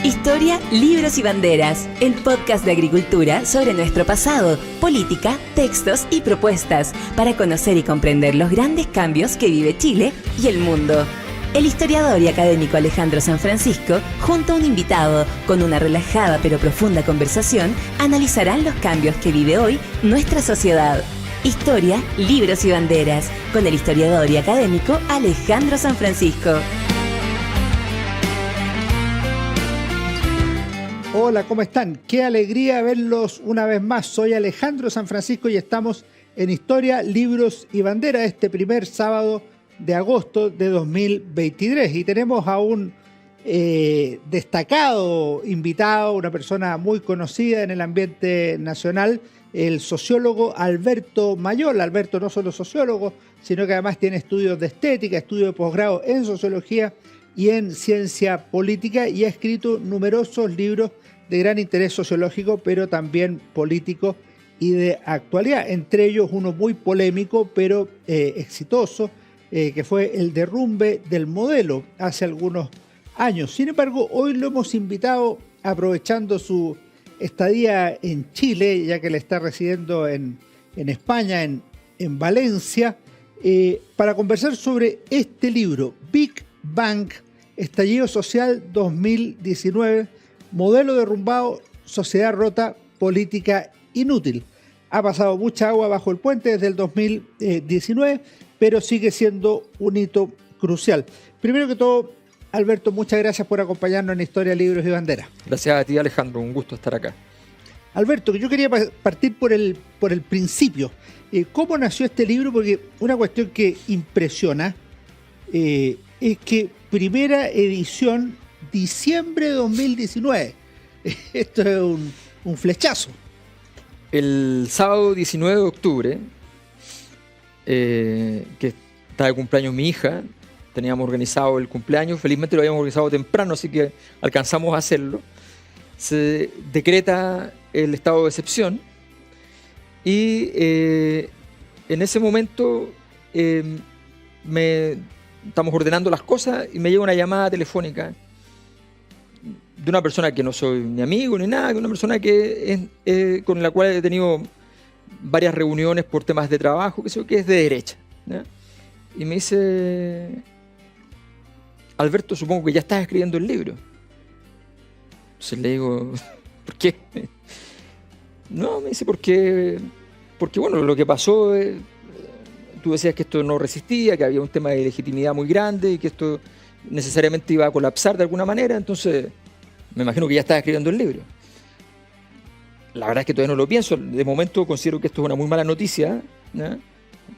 Historia, libros y banderas, el podcast de agricultura sobre nuestro pasado, política, textos y propuestas para conocer y comprender los grandes cambios que vive Chile y el mundo. El historiador y académico Alejandro San Francisco, junto a un invitado, con una relajada pero profunda conversación, analizarán los cambios que vive hoy nuestra sociedad. Historia, libros y banderas, con el historiador y académico Alejandro San Francisco. Hola, ¿cómo están? Qué alegría verlos una vez más. Soy Alejandro San Francisco y estamos en Historia, Libros y Banderas este primer sábado de agosto de 2023. Y tenemos a un destacado invitado, una persona muy conocida en el ambiente nacional, el sociólogo Alberto Mayol. Alberto no solo sociólogo, sino que además tiene estudios de estética, estudios de posgrado en sociología y en ciencia política, y ha escrito numerosos libros de gran interés sociológico, pero también político y de actualidad. Entre ellos uno muy polémico, pero exitoso, que fue El derrumbe del modelo hace algunos años. Sin embargo, hoy lo hemos invitado, aprovechando su estadía en Chile, ya que él está residiendo en España, en Valencia, para conversar sobre este libro, Big Bang, Estallido Social 2019, Modelo derrumbado, Sociedad rota, Política inútil. Ha pasado mucha agua bajo el puente desde el 2019, pero sigue siendo un hito crucial. Primero que todo, Alberto, muchas gracias por acompañarnos en Historia, Libros y Banderas. Gracias a ti, Alejandro, un gusto estar acá. Alberto, yo quería partir por el principio. ¿Cómo nació este libro? Porque una cuestión que impresiona es que primera edición, diciembre de 2019. Esto es un flechazo. El sábado 19 de octubre, que está de cumpleaños mi hija, teníamos organizado el cumpleaños, felizmente lo habíamos organizado temprano, así que alcanzamos a hacerlo. Se decreta el estado de excepción y en ese momento estamos ordenando las cosas y me llega una llamada telefónica de una persona que no soy ni amigo ni nada, que una persona con la cual he tenido varias reuniones por temas de trabajo, que es de derecha, ¿no? Y me dice: Alberto, supongo que ya estás escribiendo el libro. Entonces le digo: ¿por qué? No, me dice, porque bueno, lo que pasó es, tú decías que esto no resistía, que había un tema de legitimidad muy grande y que esto necesariamente iba a colapsar de alguna manera, entonces me imagino que ya estás escribiendo el libro. La verdad es que todavía no lo pienso, de momento considero que esto es una muy mala noticia, ¿no?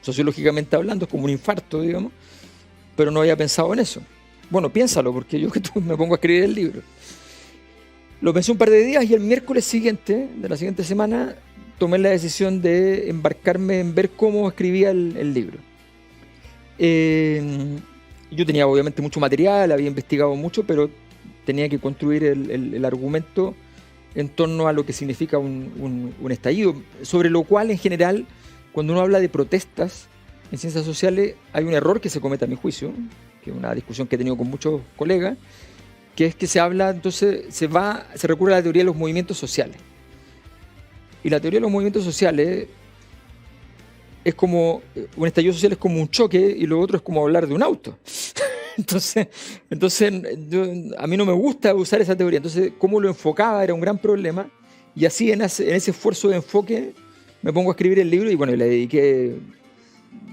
Sociológicamente hablando, es como un infarto, digamos, pero no había pensado en eso. Bueno, piénsalo, porque yo que tú me pongo a escribir el libro. Lo pensé un par de días y el miércoles siguiente, de la siguiente semana, tomé la decisión de embarcarme en ver cómo escribía el libro. Yo tenía obviamente mucho material, había investigado mucho, pero tenía que construir el argumento en torno a lo que significa un estallido, sobre lo cual en general, cuando uno habla de protestas en ciencias sociales, hay un error que se comete a mi juicio, que es una discusión que he tenido con muchos colegas, que es que se recurre a la teoría de los movimientos sociales. Y la teoría de los movimientos sociales es como, un estallido social es como un choque y lo otro es como hablar de un auto. Entonces a mí no me gusta usar esa teoría. Entonces, cómo lo enfocaba era un gran problema. Y así, en ese esfuerzo de enfoque, me pongo a escribir el libro y bueno, le dediqué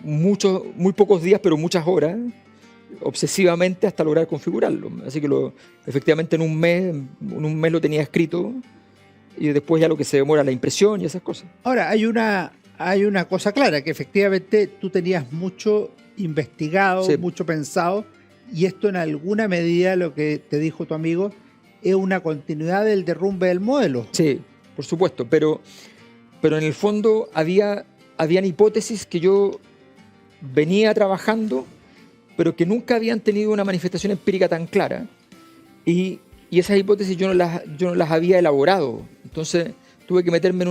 muy pocos días, pero muchas horas, obsesivamente, hasta lograr configurarlo. Así que efectivamente en un mes lo tenía escrito, y después ya lo que se demora la impresión y esas cosas. Ahora, hay una cosa clara, que efectivamente tú tenías mucho investigado, sí, mucho pensado, y esto en alguna medida, lo que te dijo tu amigo, es una continuidad del derrumbe del modelo. Sí, por supuesto, pero en el fondo habían hipótesis que yo venía trabajando, pero que nunca habían tenido una manifestación empírica tan clara, y esas hipótesis yo no las había elaborado. Entonces tuve que meterme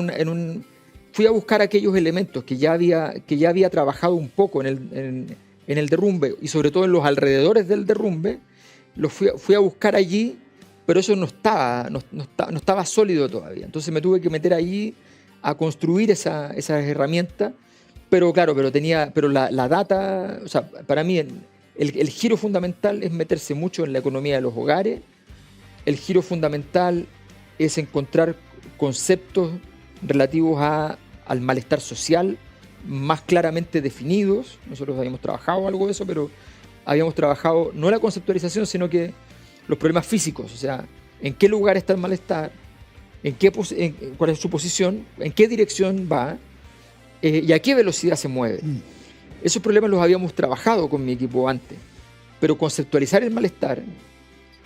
fui a buscar aquellos elementos que ya había trabajado un poco en el derrumbe, y sobre todo en los alrededores del derrumbe. Los fui a buscar allí pero eso no estaba sólido todavía. Entonces me tuve que meter ahí a construir esas herramientas, pero claro, pero la data, o sea, para mí el giro fundamental es meterse mucho en la economía de los hogares. El giro fundamental es encontrar conceptos relativos al malestar social más claramente definidos. Nosotros habíamos trabajado algo de eso, pero habíamos trabajado no la conceptualización, sino que los problemas físicos, o sea, en qué lugar está el malestar, cuál es su posición, en qué dirección va y a qué velocidad se mueve. Esos problemas los habíamos trabajado con mi equipo antes, pero conceptualizar el malestar,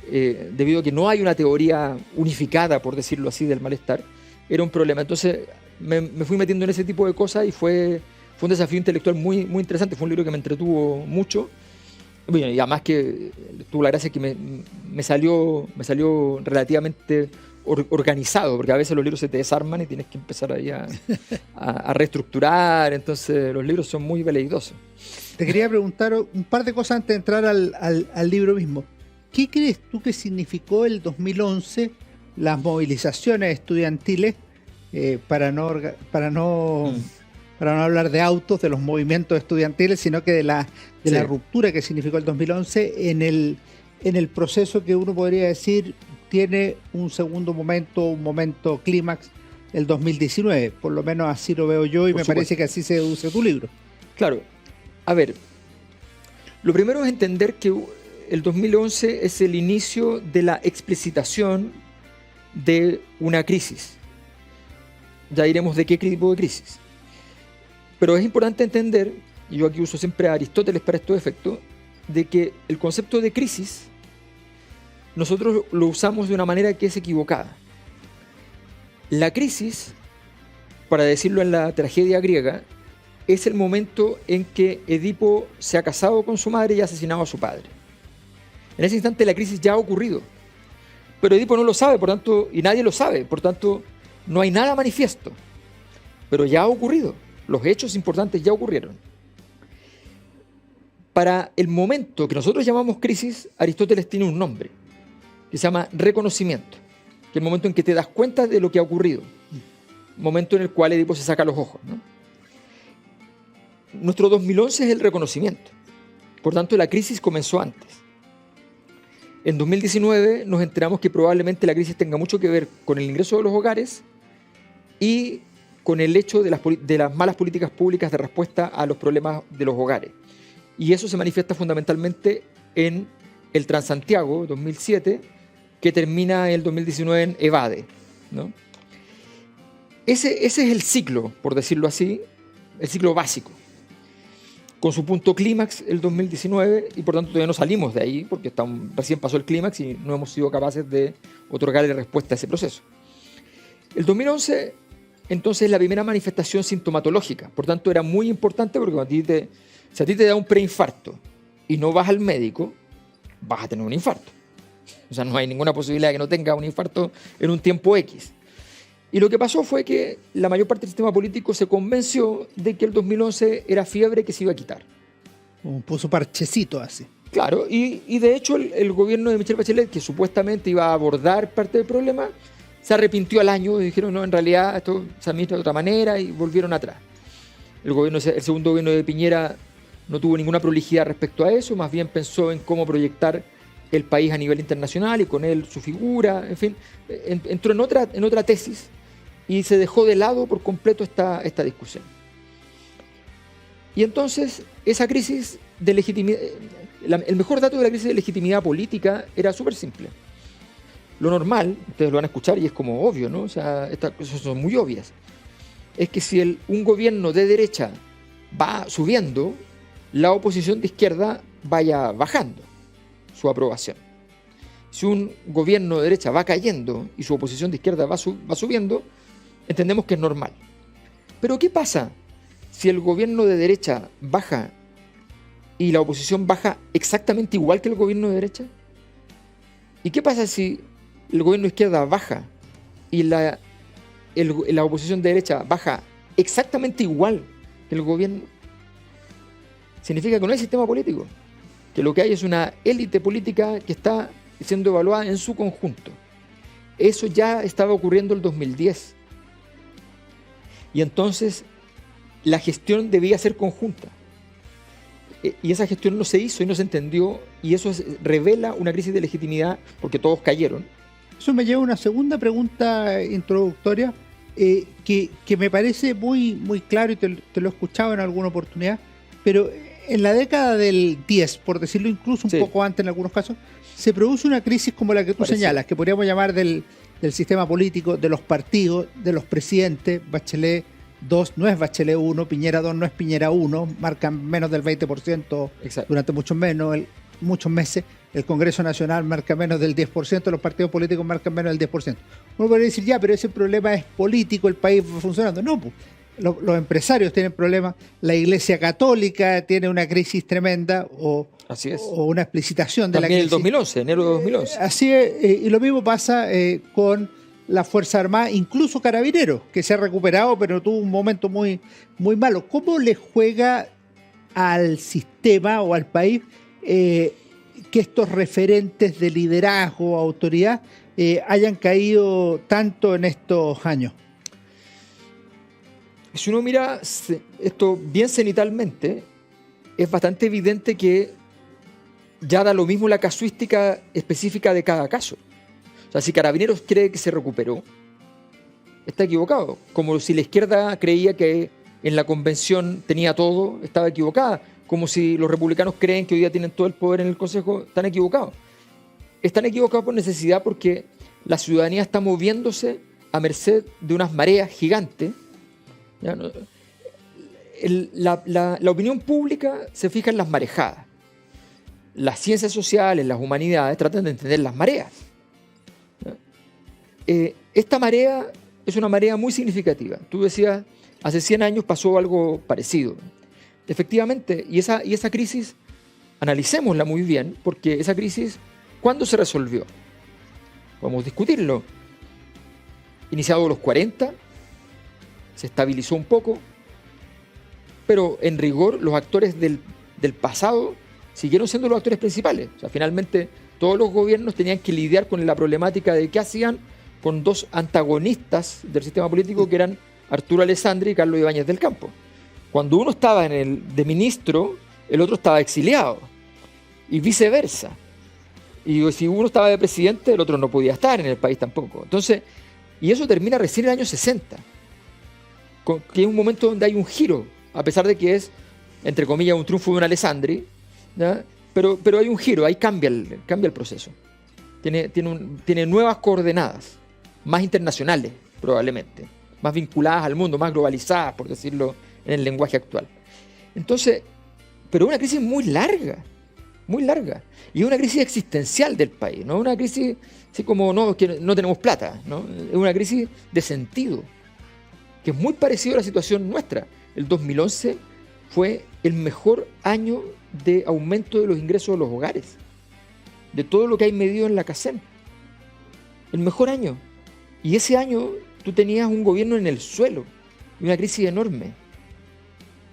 debido a que no hay una teoría unificada, por decirlo así, del malestar, era un problema. Entonces me fui metiendo en ese tipo de cosas y fue un desafío intelectual muy, muy interesante. Fue un libro que me entretuvo mucho. Bueno, y además que tuvo la gracia que me salió relativamente organizado, porque a veces los libros se te desarman y tienes que empezar ahí a reestructurar. Entonces los libros son muy veleidosos. Te quería preguntar un par de cosas antes de entrar al libro mismo. ¿Qué crees tú que significó el 2011 las movilizaciones estudiantiles, para no hablar de autos, de los movimientos estudiantiles, sino que de la ruptura que significó el 2011 en el proceso que uno podría decir tiene un segundo momento, un momento clímax, el 2019? Por lo menos así lo veo yo y me parece que así se deduce tu libro. Claro. A ver, lo primero es entender que el 2011 es el inicio de la explicitación de una crisis. Ya diremos de qué tipo de crisis. Pero es importante entender, y yo aquí uso siempre a Aristóteles para estos efectos, de que el concepto de crisis nosotros lo usamos de una manera que es equivocada. La crisis, para decirlo en la tragedia griega, es el momento en que Edipo se ha casado con su madre y ha asesinado a su padre. En ese instante la crisis ya ha ocurrido, pero Edipo no lo sabe, por tanto, y nadie lo sabe, por tanto, no hay nada manifiesto, pero ya ha ocurrido. Los hechos importantes ya ocurrieron. Para el momento que nosotros llamamos crisis, Aristóteles tiene un nombre, que se llama reconocimiento, que es el momento en que te das cuenta de lo que ha ocurrido, momento en el cual Edipo se saca los ojos, ¿no? Nuestro 2011 es el reconocimiento, por tanto la crisis comenzó antes. En 2019 nos enteramos que probablemente la crisis tenga mucho que ver con el ingreso de los hogares y con el hecho de las malas políticas públicas de respuesta a los problemas de los hogares. Y eso se manifiesta fundamentalmente en el Transantiago 2007, que termina el 2019 en Evade, ¿no? Ese es el ciclo, por decirlo así, el ciclo básico, con su punto clímax el 2019, y por tanto todavía no salimos de ahí, porque recién pasó el clímax y no hemos sido capaces de otorgarle respuesta a ese proceso. El 2011, entonces, es la primera manifestación sintomatológica, por tanto era muy importante porque si a ti te da un preinfarto y no vas al médico, vas a tener un infarto. O sea, no hay ninguna posibilidad de que no tenga un infarto en un tiempo X. Y lo que pasó fue que la mayor parte del sistema político se convenció de que el 2011 era fiebre que se iba a quitar. Puso parchecito así. Claro, y de hecho el gobierno de Michelle Bachelet, que supuestamente iba a abordar parte del problema, se arrepintió al año y dijeron, no, en realidad esto se administra de otra manera, y volvieron atrás. El segundo gobierno de Piñera no tuvo ninguna prolijidad respecto a eso, más bien pensó en cómo proyectar el país a nivel internacional y con él su figura, en fin, entró en otra tesis y se dejó de lado por completo esta discusión. Y entonces esa crisis de legitimidad, el mejor dato de la crisis de legitimidad política era súper simple. Lo normal, ustedes lo van a escuchar y es como obvio, ¿no? O sea, estas cosas son muy obvias. Es que si un gobierno de derecha va subiendo, la oposición de izquierda vaya bajando su aprobación. Si un gobierno de derecha va cayendo y su oposición de izquierda va subiendo, entendemos que es normal. Pero ¿qué pasa si el gobierno de derecha baja y la oposición baja exactamente igual que el gobierno de derecha? ¿Y qué pasa si el gobierno de izquierda baja y la oposición de derecha baja exactamente igual que el gobierno? Significa que no hay sistema político, que lo que hay es una élite política que está siendo evaluada en su conjunto. Eso ya estaba ocurriendo en el 2010. Y entonces la gestión debía ser conjunta. Y esa gestión no se hizo y no se entendió, y eso revela una crisis de legitimidad porque todos cayeron. Eso me lleva a una segunda pregunta introductoria que me parece muy, muy claro, y te lo he escuchado en alguna oportunidad, pero en la década del 10, por decirlo incluso un poco antes en algunos casos, se produce una crisis como la que tú señalas, que podríamos llamar del sistema político, de los partidos, de los presidentes. Bachelet 2 no es Bachelet 1, Piñera 2 no es Piñera 1, marcan menos del 20% durante muchos meses. El Congreso Nacional marca menos del 10%, los partidos políticos marcan menos del 10%. Uno podría decir, ya, pero ese problema es político, el país va funcionando. No, pues, los empresarios tienen problemas, la Iglesia Católica tiene una crisis tremenda, o una explicitación de también la crisis. También el 2011, enero de 2011. Así es, y lo mismo pasa con la Fuerza Armada, incluso Carabineros, que se ha recuperado, pero tuvo un momento muy, muy malo. ¿Cómo le juega al sistema o al país que estos referentes de liderazgo, autoridad, hayan caído tanto en estos años? Si uno mira esto bien cenitalmente, es bastante evidente que ya da lo mismo la casuística específica de cada caso. O sea, si Carabineros cree que se recuperó, está equivocado. Como si la izquierda creía que en la convención tenía todo, estaba equivocada. Como si los republicanos creen que hoy día tienen todo el poder en el Consejo, están equivocados. Están equivocados por necesidad, porque la ciudadanía está moviéndose a merced de unas mareas gigantes. ¿Ya? La opinión pública se fija en las marejadas. Las ciencias sociales, las humanidades tratan de entender las mareas. Esta marea es una marea muy significativa. Tú decías, hace 100 años pasó algo parecido. Efectivamente, y esa crisis, analicémosla muy bien, porque esa crisis, ¿cuándo se resolvió? Podemos discutirlo. Iniciado los 40, se estabilizó un poco, pero en rigor los actores del pasado siguieron siendo los actores principales. O sea, finalmente todos los gobiernos tenían que lidiar con la problemática de qué hacían con dos antagonistas del sistema político, que eran Arturo Alessandri y Carlos Ibáñez del Campo. Cuando uno estaba de ministro, el otro estaba exiliado, y viceversa. Y si uno estaba de presidente, el otro no podía estar en el país tampoco. Entonces, y eso termina recién en el año 60, que es un momento donde hay un giro, a pesar de que es, entre comillas, un triunfo de un Alessandri, ¿ya? Pero hay un giro, ahí cambia el proceso. Tiene nuevas coordenadas, más internacionales probablemente, más vinculadas al mundo, más globalizadas, por decirlo en el lenguaje actual. Entonces, pero una crisis muy larga, y es una crisis existencial del país, no una crisis así como que no tenemos plata, ¿no? Es una crisis de sentido, que es muy parecido a la situación nuestra. El 2011 fue el mejor año de aumento de los ingresos de los hogares, de todo lo que hay medido en la CACEN. El mejor año. Y ese año tú tenías un gobierno en el suelo y una crisis enorme.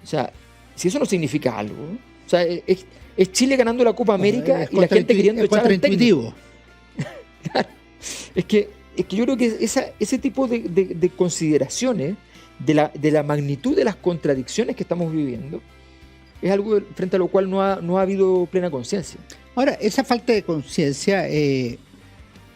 O sea, si eso no significa algo, o sea, es Chile ganando la Copa América y la gente queriendo echar al técnico. Claro. Es que yo creo que ese tipo de consideraciones de la magnitud de las contradicciones que estamos viviendo es algo frente a lo cual no ha habido plena conciencia. Ahora, esa falta de conciencia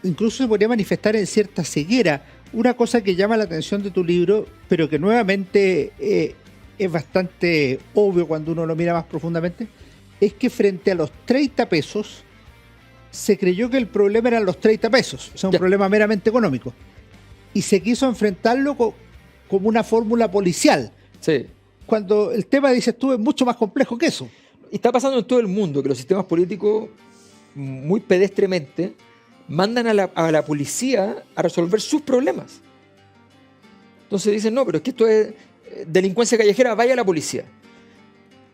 incluso se podría manifestar en cierta ceguera. Una cosa que llama la atención de tu libro, pero que nuevamente es bastante obvio cuando uno lo mira más profundamente, es que frente a los 30 pesos se creyó que el problema eran los 30 pesos, o sea, un problema meramente económico. Y se quiso enfrentarlo como una fórmula policial. Sí. Cuando el tema, dices tú, es mucho más complejo que eso. Y está pasando en todo el mundo que los sistemas políticos, muy pedestremente, mandan a la policía a resolver sus problemas. Entonces dicen, no, pero es que esto es delincuencia callejera, vaya a la policía.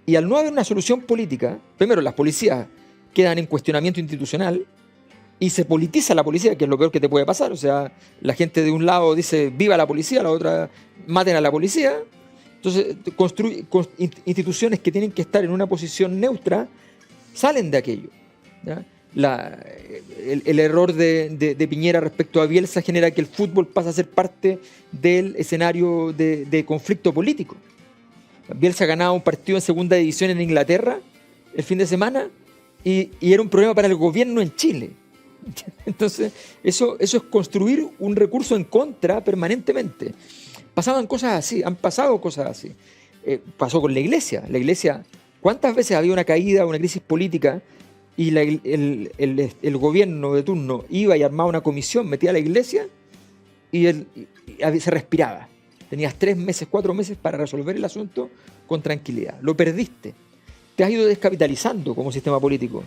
Y al no haber una solución política, primero las policías quedan en cuestionamiento institucional y se politiza la policía, que es lo peor que te puede pasar. O sea, la gente de un lado dice viva la policía, la otra maten a la policía. Entonces, instituciones que tienen que estar en una posición neutra salen de aquello, ¿ya? el error de Piñera respecto a Bielsa genera que el fútbol pase a ser parte del escenario de conflicto político. Bielsa ganaba un partido en segunda división en Inglaterra el fin de semana y era un problema para el gobierno en Chile. Entonces, eso es construir un recurso en contra permanentemente. Pasaban cosas así, han pasado cosas así. Pasó con la Iglesia. La Iglesia, ¿cuántas veces había una caída, una crisis política y el gobierno de turno iba y armaba una comisión, metía a la Iglesia y se respiraba? Tenías 3 meses, 4 meses para resolver el asunto con tranquilidad. Lo perdiste. Te has ido descapitalizando como sistema político.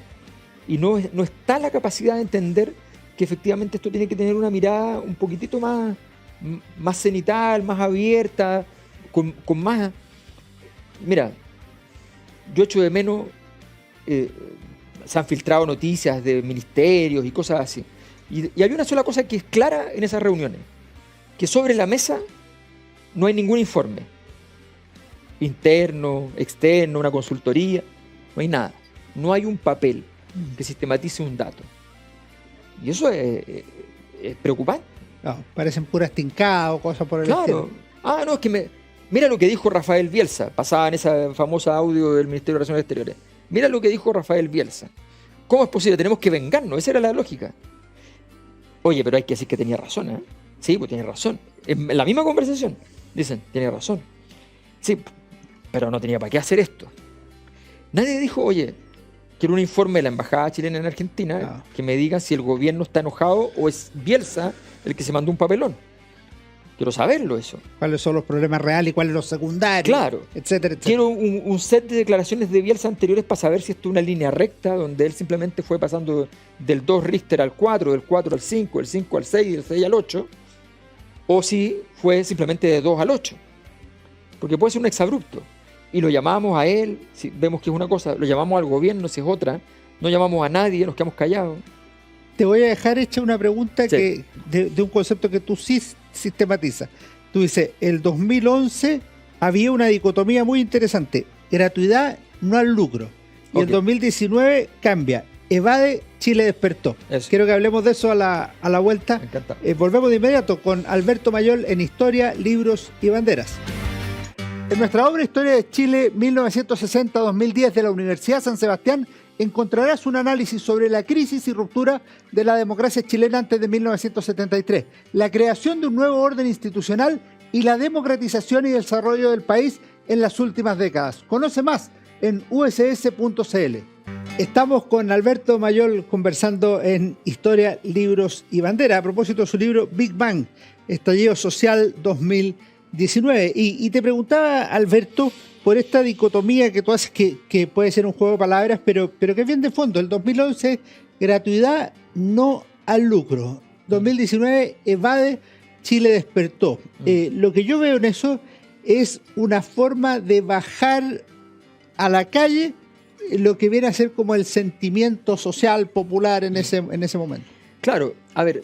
Y no está la capacidad de entender que efectivamente esto tiene que tener una mirada un poquitito más cenital, más abierta, con más... Mira, yo echo de menos... se han filtrado noticias de ministerios y cosas así. Y hay una sola cosa que es clara en esas reuniones. Que sobre la mesa no hay ningún informe. Interno, externo, una consultoría. No hay nada. No hay un papel que sistematice un dato. Y eso es preocupante. No, parecen puras tincadas o cosas por el estilo. Ah, no, es que mira lo que dijo Rafael Bielsa. Pasaba en esa famosa audio del Ministerio de Relaciones Exteriores. Mira lo que dijo Rafael Bielsa. ¿Cómo es posible? Tenemos que vengarnos. Esa era la lógica. Oye, pero hay que decir que tenía razón, ¿eh? Sí, pues tiene razón. En la misma conversación dicen, tiene razón. Sí, pero no tenía para qué hacer esto. Nadie dijo, oye, quiero un informe de la Embajada Chilena en Argentina que me diga si el gobierno está enojado o es Bielsa el que se mandó un papelón. Quiero saberlo eso. ¿Cuáles son los problemas reales y cuáles los secundarios? Claro. Etcétera, etcétera. Quiero un set de declaraciones de Bielsa anteriores para saber si esto es una línea recta donde él simplemente fue pasando del 2 Richter al 4, del 4 al 5, del 5 al 6, del 6 al 8, o si fue simplemente de 2 al 8. Porque puede ser un exabrupto. Y lo llamamos a él, si vemos que es una cosa, lo llamamos al gobierno si es otra, no llamamos a nadie, nos quedamos callados. Te voy a dejar hecha una pregunta Sí. de un concepto que tú sí sistematizas. Tú dices, el 2011 había una dicotomía muy interesante, gratuidad no al lucro. Y Ok. el 2019 cambia, evade, Chile despertó. Eso. Quiero que hablemos de eso a la vuelta. Me encanta. Volvemos de inmediato con Alberto Mayol en Historia, Libros y Banderas. En nuestra obra Historia de Chile 1960-2010 de la Universidad San Sebastián encontrarás un análisis sobre la crisis y ruptura de la democracia chilena antes de 1973, la creación de un nuevo orden institucional y la democratización y desarrollo del país en las últimas décadas. Conoce más en uss.cl. Estamos con Alberto Mayol conversando en Historia, Libros y Banderas a propósito de su libro Big Bang, Estallido Social 2019. Y te preguntaba, Alberto, por esta dicotomía que tú haces, que puede ser un juego de palabras, pero que es bien de fondo. El 2011, gratuidad no al lucro. 2019, evade, Chile despertó. Lo que yo veo en eso es una forma de bajar a la calle lo que viene a ser como el sentimiento social, popular en ese momento. Claro, a ver,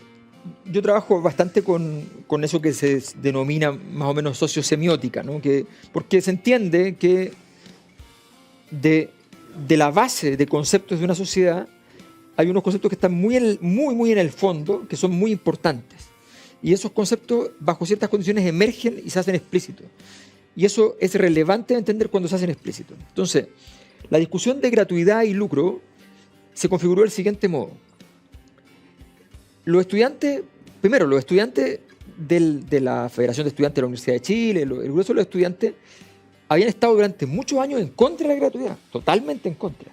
yo trabajo bastante con eso que se denomina más o menos sociosemiótica, ¿no? Porque se entiende que de la base de conceptos de una sociedad hay unos conceptos que están muy en el fondo, que son muy importantes. Y esos conceptos, bajo ciertas condiciones, emergen y se hacen explícitos. Y eso es relevante de entender cuando se hacen explícitos. Entonces, la discusión de gratuidad y lucro se configuró del siguiente modo. Los estudiantes de la Federación de Estudiantes de la Universidad de Chile, el grueso de los estudiantes, habían estado durante muchos años en contra de la gratuidad, totalmente en contra.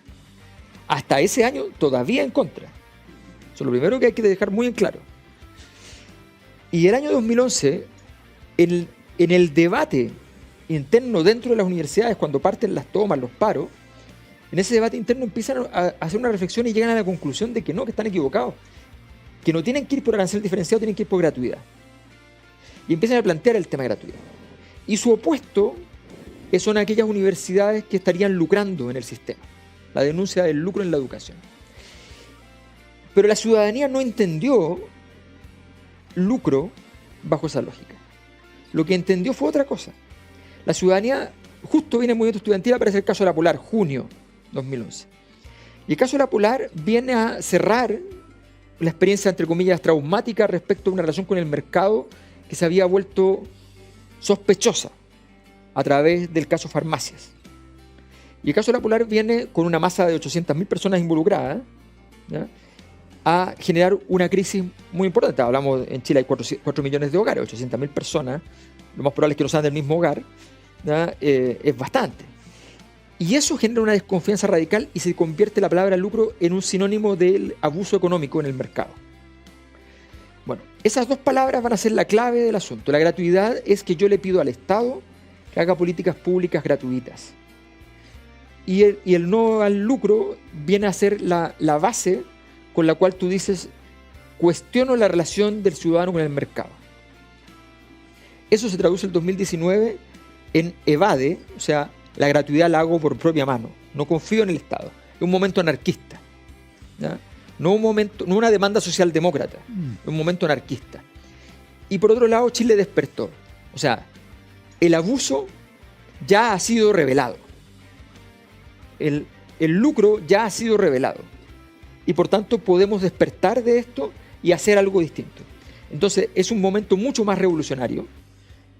Hasta ese año todavía en contra. Eso es lo primero que hay que dejar muy en claro. Y el año 2011, en el debate interno dentro de las universidades, cuando parten las tomas, los paros, en ese debate interno empiezan a hacer una reflexión y llegan a la conclusión de que no, que están equivocados, que no tienen que ir por arancel diferenciado, tienen que ir por gratuidad. Y empiezan a plantear el tema de gratuidad. Y su opuesto son aquellas universidades que estarían lucrando en el sistema. La denuncia del lucro en la educación. Pero la ciudadanía no entendió lucro bajo esa lógica. Lo que entendió fue otra cosa. La ciudadanía, justo viene el movimiento estudiantil, aparece el caso de la Polar, junio 2011. Y el caso de la Polar viene a cerrar la experiencia, entre comillas, traumática respecto a una relación con el mercado que se había vuelto sospechosa a través del caso Farmacias. Y el caso de la Polar viene con una masa de 800.000 personas involucradas, ¿ya?, a generar una crisis muy importante. Hablamos, en Chile hay 4 millones de hogares, 800.000 personas, lo más probable es que no sean del mismo hogar, ¿ya? Es bastante. Y eso genera una desconfianza radical y se convierte la palabra lucro en un sinónimo del abuso económico en el mercado. Bueno, esas dos palabras van a ser la clave del asunto. La gratuidad es que yo le pido al Estado que haga políticas públicas gratuitas. Y el no al lucro viene a ser la base con la cual tú dices, cuestiono la relación del ciudadano con el mercado. Eso se traduce en 2019 en evade, o sea, la gratuidad la hago por propia mano, no confío en el Estado. Es un momento anarquista, ¿ya? No una demanda socialdemócrata, es un momento anarquista. Y por otro lado, Chile despertó. O sea, el abuso ya ha sido revelado. El lucro ya ha sido revelado. Y por tanto podemos despertar de esto y hacer algo distinto. Entonces es un momento mucho más revolucionario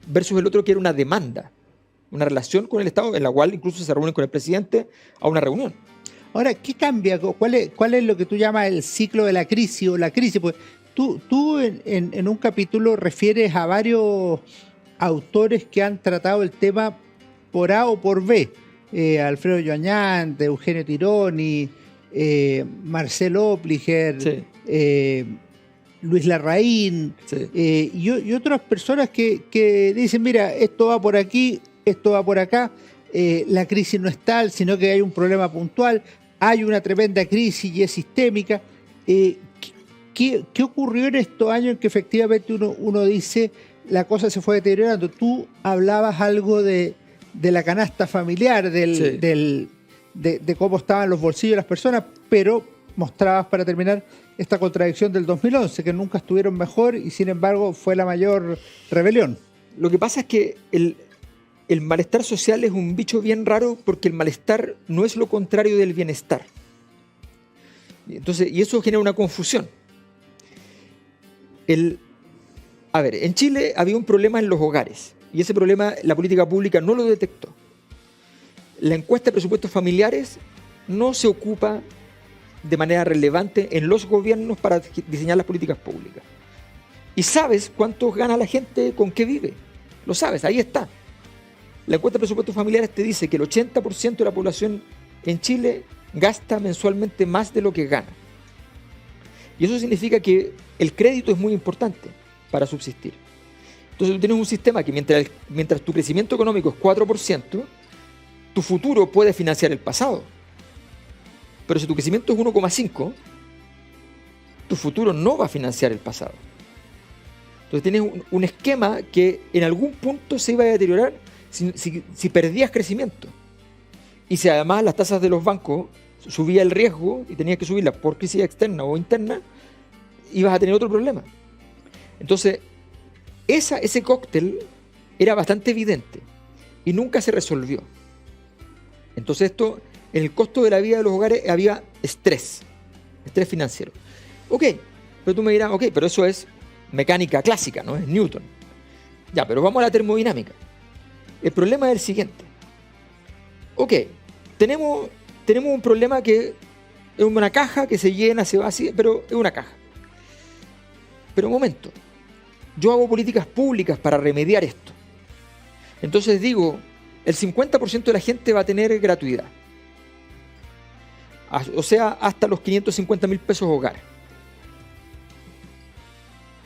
versus el otro que era una demanda, una relación con el Estado en la cual incluso se reúnen con el presidente a una reunión. Ahora, ¿qué cambia? ¿Cuál es lo que tú llamas el ciclo de la crisis o la crisis? Pues tú en un capítulo refieres a varios autores que han tratado el tema por A o por B. Alfredo Yoñante, Eugenio Tironi, Marcel Opliger, sí, Luis Larraín, sí, y otras personas que dicen, mira, esto va por aquí, esto va por acá, la crisis no es tal, sino que hay un problema puntual, hay una tremenda crisis y es sistémica. ¿Qué ocurrió en estos años en que efectivamente uno dice la cosa se fue deteriorando? Tú hablabas algo de la canasta familiar, sí, de cómo estaban los bolsillos de las personas, pero mostrabas, para terminar, esta contradicción del 2011, que nunca estuvieron mejor y sin embargo fue la mayor rebelión. Lo que pasa es que el malestar social es un bicho bien raro porque el malestar no es lo contrario del bienestar. Entonces, y eso genera una confusión. A ver, en Chile había un problema en los hogares y ese problema la política pública no lo detectó. La encuesta de presupuestos familiares no se ocupa de manera relevante en los gobiernos para diseñar las políticas públicas. Y sabes cuánto gana la gente, con qué vive. Lo sabes, ahí está. La encuesta de presupuestos familiares te dice que el 80% de la población en Chile gasta mensualmente más de lo que gana. Y eso significa que el crédito es muy importante para subsistir. Entonces tú tienes un sistema que mientras tu crecimiento económico es 4%, tu futuro puede financiar el pasado. Pero si tu crecimiento es 1,5%, tu futuro no va a financiar el pasado. Entonces tienes un esquema que en algún punto se iba a deteriorar si perdías crecimiento. Y si además las tasas de los bancos subía el riesgo y tenías que subirlas por crisis externa o interna, ibas a tener otro problema. Entonces, ese cóctel era bastante evidente y nunca se resolvió. Entonces en el costo de la vida de los hogares había estrés financiero. Ok, pero tú me dirás, ok, pero eso es mecánica clásica, ¿no? Es Newton. Ya, pero vamos a la termodinámica. El problema es el siguiente. Ok, tenemos un problema que es una caja que se llena, se vacía, pero es una caja. Pero un momento, yo hago políticas públicas para remediar esto. Entonces digo, el 50% de la gente va a tener gratuidad. O sea, hasta los 550.000 pesos hogar.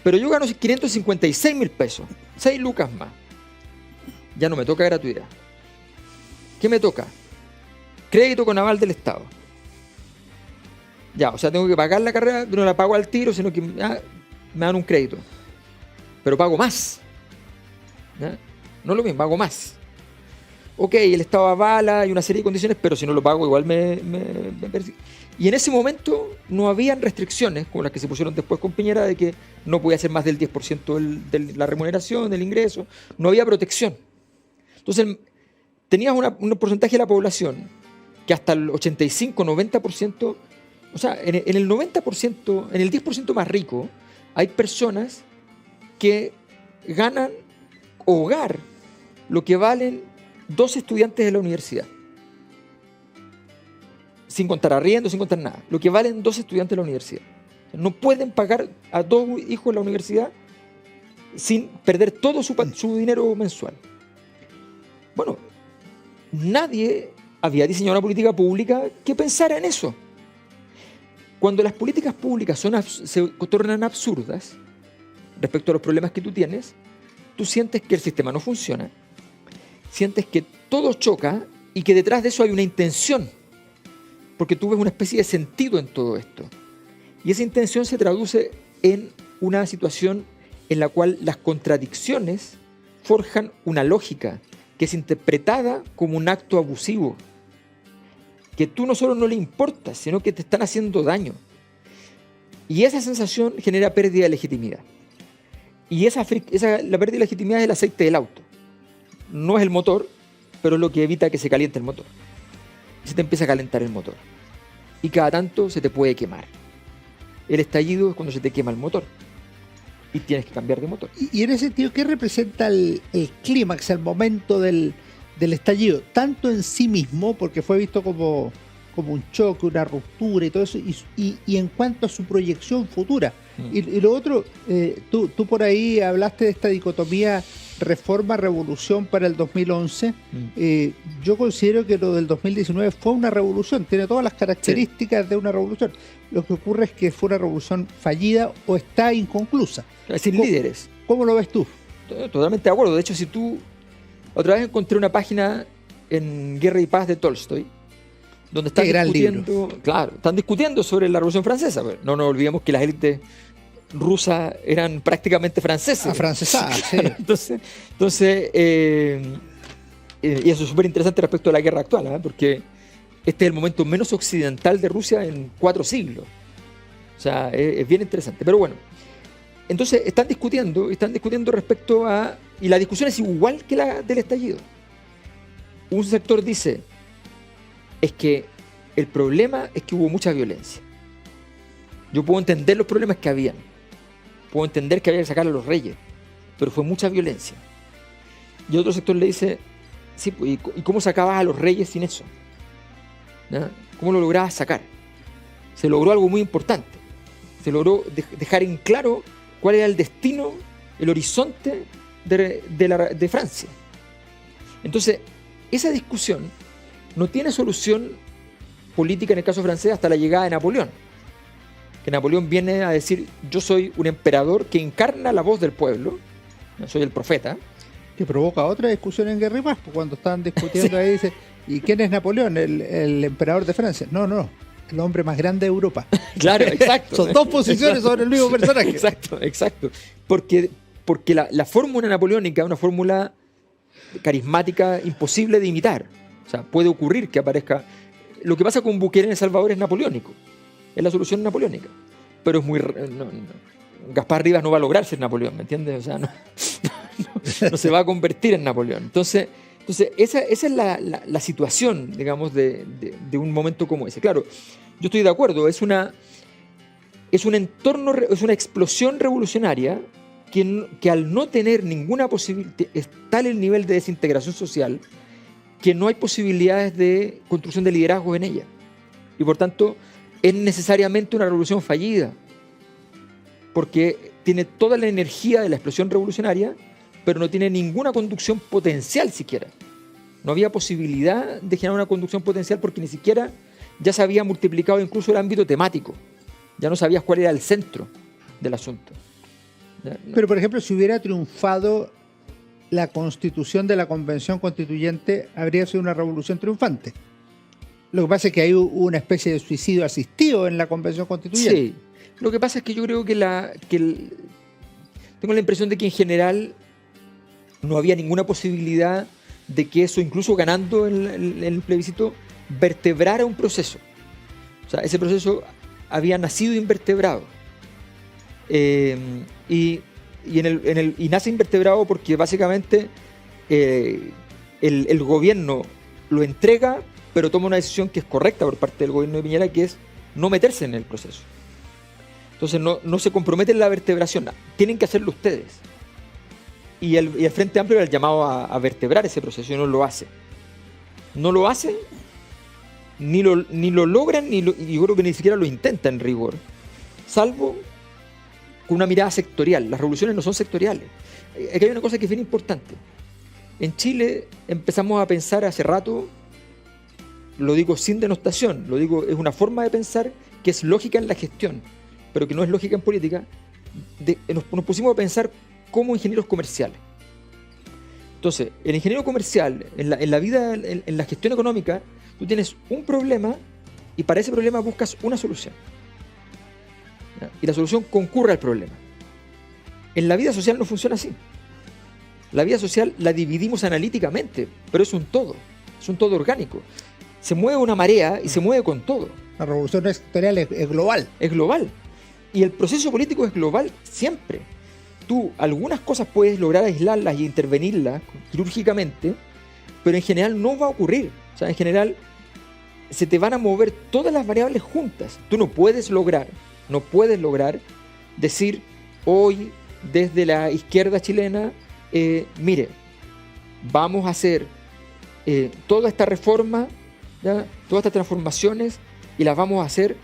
Pero yo gano 556.000 pesos, 6 lucas más. Ya no me toca gratuidad. ¿Qué me toca? Crédito con aval del Estado. Ya, o sea, tengo que pagar la carrera, no la pago al tiro, sino que me dan un crédito. Pero pago más. ¿Ya? No es lo mismo, pago más. Ok, el Estado avala, hay una serie de condiciones, pero si no lo pago igual me persigue. Y en ese momento no habían restricciones, como las que se pusieron después con Piñera, de que no podía ser más del 10% de la remuneración, del ingreso. No había protección. Entonces, tenías un porcentaje de la población que hasta el 85-90%, o sea, en el 90%, en el 10% más rico, hay personas que ganan hogar lo que valen 2 estudiantes de la universidad. Sin contar arriendo, sin contar nada. Lo que valen 2 estudiantes de la universidad. No pueden pagar a 2 hijos de la universidad sin perder todo su dinero mensual. Bueno, nadie había diseñado una política pública que pensara en eso. Cuando las políticas públicas se tornan absurdas respecto a los problemas que tú tienes, tú sientes que el sistema no funciona, sientes que todo choca y que detrás de eso hay una intención, porque tú ves una especie de sentido en todo esto. Y esa intención se traduce en una situación en la cual las contradicciones forjan una lógica que es interpretada como un acto abusivo, que tú no solo no le importas, sino que te están haciendo daño. Y esa sensación genera pérdida de legitimidad. Y la pérdida de legitimidad es el aceite del auto. No es el motor, pero es lo que evita que se caliente el motor. Y se te empieza a calentar el motor. Y cada tanto se te puede quemar. El estallido es cuando se te quema el motor. Y tienes que cambiar de motor. Y en ese sentido, ¿qué representa el clímax, el momento del estallido? Tanto en sí mismo, porque fue visto como un choque, una ruptura y todo eso, y en cuanto a su proyección futura. Y lo otro, tú por ahí hablaste de esta dicotomía reforma-revolución para el 2011. Yo considero que lo del 2019 fue una revolución, tiene todas las características de una revolución. Lo que ocurre es que fue una revolución fallida o está inconclusa. Sin líderes. ¿Cómo lo ves tú? Totalmente de acuerdo. De hecho, si tú... Otra vez encontré una página en Guerra y Paz de Tolstoy, donde están discutiendo, están discutiendo sobre la Revolución Francesa. No nos olvidemos que las élites rusas eran prácticamente franceses. Afrancesadas, sí. Entonces, y eso es súper interesante respecto a la guerra actual, porque este es el momento menos occidental de Rusia en 4 siglos. O sea, es bien interesante. Pero bueno, entonces están discutiendo respecto a... Y la discusión es igual que la del estallido. Un sector dice, es que el problema es que hubo mucha violencia. Yo puedo entender los problemas que habían. Puedo entender que había que sacar a los reyes. Pero fue mucha violencia. Y otro sector le dice, sí, ¿y cómo sacabas a los reyes sin eso? ¿No? ¿Cómo lo lograbas sacar? Se logró algo muy importante. Se logró dejar en claro cuál era el destino, el horizonte de Francia. Entonces, esa discusión no tiene solución política en el caso francés hasta la llegada de Napoleón. Que Napoleón viene a decir, yo soy un emperador que encarna la voz del pueblo, no soy el profeta. Que provoca otra discusión en Guerra y Paz, cuando estaban discutiendo ahí, dice, ¿y quién es Napoleón? El emperador de Francia. No, el hombre más grande de Europa. Claro, exacto. Son 2 posiciones sobre el mismo personaje. Exacto. Porque la fórmula napoleónica es una fórmula carismática imposible de imitar. O sea, puede ocurrir que aparezca... Lo que pasa con Bukele en El Salvador es napoleónico. Es la solución napoleónica. Pero es muy... Gaspar Rivas no va a lograr ser Napoleón, ¿me entiendes? O sea, no se va a convertir en Napoleón. Entonces esa es la situación, digamos, de un momento como ese. Claro, yo estoy de acuerdo, es un entorno, es una explosión revolucionaria que al no tener ninguna posibilidad, es tal el nivel de desintegración social que no hay posibilidades de construcción de liderazgo en ella. Y por tanto, es necesariamente una revolución fallida, porque tiene toda la energía de la explosión revolucionaria, pero no tiene ninguna conducción potencial siquiera. No había posibilidad de generar una conducción potencial porque ni siquiera ya se había multiplicado incluso el ámbito temático. Ya no sabías cuál era el centro del asunto. Pero, por ejemplo, si hubiera triunfado la constitución de la Convención Constituyente, habría sido una revolución triunfante. Lo que pasa es que hay una especie de suicidio asistido en la Convención Constituyente. Sí. Lo que pasa es que yo creo que tengo la impresión de que en general no había ninguna posibilidad de que eso, incluso ganando el plebiscito, vertebrara un proceso. O sea, ese proceso había nacido invertebrado. Y nace invertebrado porque básicamente el gobierno lo entrega pero toma una decisión que es correcta por parte del gobierno de Piñera, que es no meterse en el proceso. Entonces no se comprometen en la vertebración, tienen que hacerlo ustedes. Y el Frente Amplio era el llamado a vertebrar ese proceso y no lo hace. No lo hacen, ni lo logran, y yo creo que ni siquiera lo intentan en rigor, salvo con una mirada sectorial. Las revoluciones no son sectoriales. Aquí hay una cosa que es bien importante. En Chile empezamos a pensar hace rato, lo digo sin denostación, lo digo, es una forma de pensar que es lógica en la gestión, pero que no es lógica en política. Nos pusimos a pensar como ingenieros comerciales. Entonces, el ingeniero comercial, en la vida, en la gestión económica, tú tienes un problema y para ese problema buscas una solución. ¿Ya? Y la solución concurre al problema. En la vida social no funciona así. La vida social la dividimos analíticamente, pero es un todo orgánico. Se mueve una marea y se mueve con todo. La revolución no es sectorial, es global. Es global. Y el proceso político es global siempre. Tú algunas cosas puedes lograr aislarlas y intervenirlas quirúrgicamente, pero en general no va a ocurrir. O sea, en general se te van a mover todas las variables juntas. Tú no puedes lograr decir hoy desde la izquierda chilena, mire, vamos a hacer toda esta reforma, ¿ya? Todas estas transformaciones, y las vamos a hacer